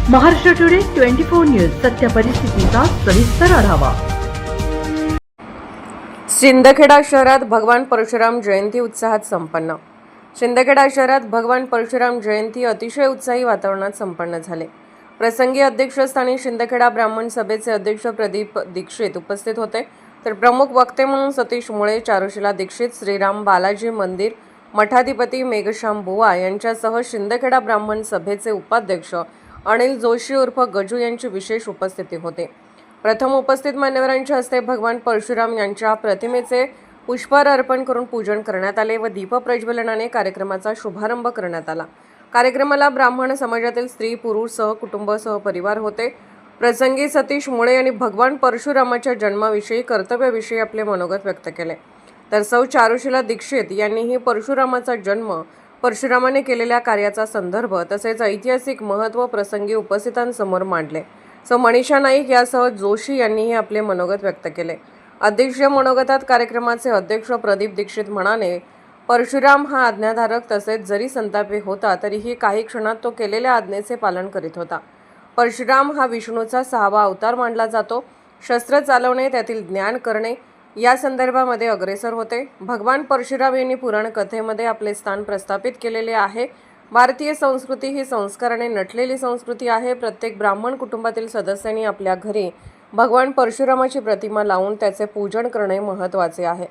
Maharashtra today 24 news सत्य परिस्थितीचा सविस्तर आढावा। शिंदखेडा शहरात भगवान परशुराम जयंती उत्साहात संपन्न। शिंदखेडा शहरात भगवान परशुराम जयंती अतिशय उत्साही वातावरणात संपन्न झाले। प्रसंगी अध्यक्षस्थानी शिंदखेडा ब्राह्मण सभेचे अध्यक्ष प्रदीप दीक्षित उपस्थित होते, तर प्रमुख वक्ते म्हणून सतीश मुळे, चारुशिला दीक्षित, श्रीराम बालाजी मंदिर मठाधिपती मेघश्याम बुवा यांच्यासह शिंदखेडा ब्राह्मण सभेचे उपाध्यक्ष अनिल जोशी उर्फ गजू यांची विशेष उपस्थिती होते। प्रथम उपस्थित मान्यवरांच्या हस्ते भगवान परशुराम यांच्या प्रतिमेचे पुष्पहार अर्पण करून पूजन करण्यात आले व दीप प्रज्वलनाने कार्यक्रमाचा शुभारंभ करण्यात आला। कार्यक्रमाला ब्राह्मण समाजातील स्त्री, पुरुष, सहकुटुंब, सहपरिवार होते। प्रसंगी सतीश मुळे यांनी भगवान परशुरामाच्या जन्माविषयी, कर्तव्याविषयी आपले मनोगत व्यक्त केले, तर सौ चारुशिला दीक्षित यांनीही परशुरामाचा जन्म, परशुरामाने केलेल्या कार्याचा संदर्भ तसेच ऐतिहासिक महत्त्व प्रसंगी उपस्थितांसमोर मांडले। सौ मनीषा नाईक यासह जोशी यांनीही आपले मनोगत व्यक्त केले। अध्यक्षीय मनोगतात कार्यक्रमाचे अध्यक्ष प्रदीप दीक्षित म्हणाले, परशुराम हा आज्ञाधारक तसेच जरी संतापी होता तरीही काही क्षणात तो केलेल्या आज्ञेचे पालन करीत होता। परशुराम हा विष्णूचा 6वा अवतार मानला जातो। शस्त्र चालवणे, त्यातील ज्ञान करणे या संदर्भामध्ये अग्रेसर होते। भगवान परशुराम यांनी पुराण कथेमध्ये आपले स्थान प्रस्थापित केलेले आहे। भारतीय संस्कृती ही संस्काराने नटलेली संस्कृती आहे। प्रत्येक ब्राह्मण कुटुंबातील सदस्यांनी आपल्या घरी भगवान परशुरामाची प्रतिमा लावून त्याचे पूजन करणे महत्त्वाचे आहे।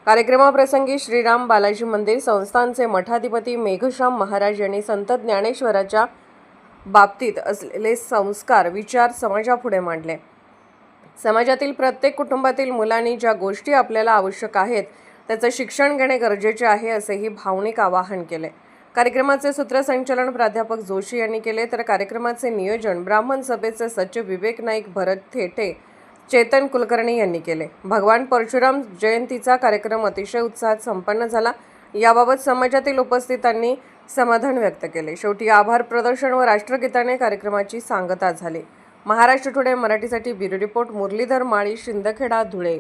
कार्यक्रमाप्रसंगी श्रीराम बालाजी मंदिर संस्थानचे मठाधिपती मेघश्याम महाराज यांनी संत ज्ञानेश्वराच्या बाबतीत असलेले संस्कार, विचार समाजापुढे मांडले। समाजातील प्रत्येक कुटुंबातील मुलांनी ज्या गोष्टी आपल्याला आवश्यक आहेत त्याचे शिक्षण घेणे गरजेचे आहे, असेही भावनिक आवाहन केले। कार्यक्रमाचे सूत्रसंचालन प्राध्यापक जोशी यांनी केले, तर कार्यक्रमाचे नियोजन ब्राह्मण सभेचे सचिव विवेक नाईक, भरत थेटे, चेतन कुलकर्णी यांनी केले। भगवान परशुराम जयंतीचा कार्यक्रम अतिशय उत्साहात संपन्न झाला। याबाबत समाजातील उपस्थितांनी समाधान व्यक्त केले। शेवटी आभार प्रदर्शन व राष्ट्रगीताने कार्यक्रमाची सांगता झाली। महाराष्ट्र टुडे मराठीसाठी ब्युरो रिपोर्ट मुरलीधर माळी, शिंदखेडा, धुळे।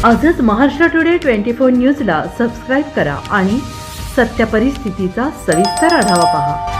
आजच महाराष्ट्र टुडे 24 न्यूजला सबस्क्राईब करा आणि सत्य परिस्थितीचा सविस्तर आढावा पहा।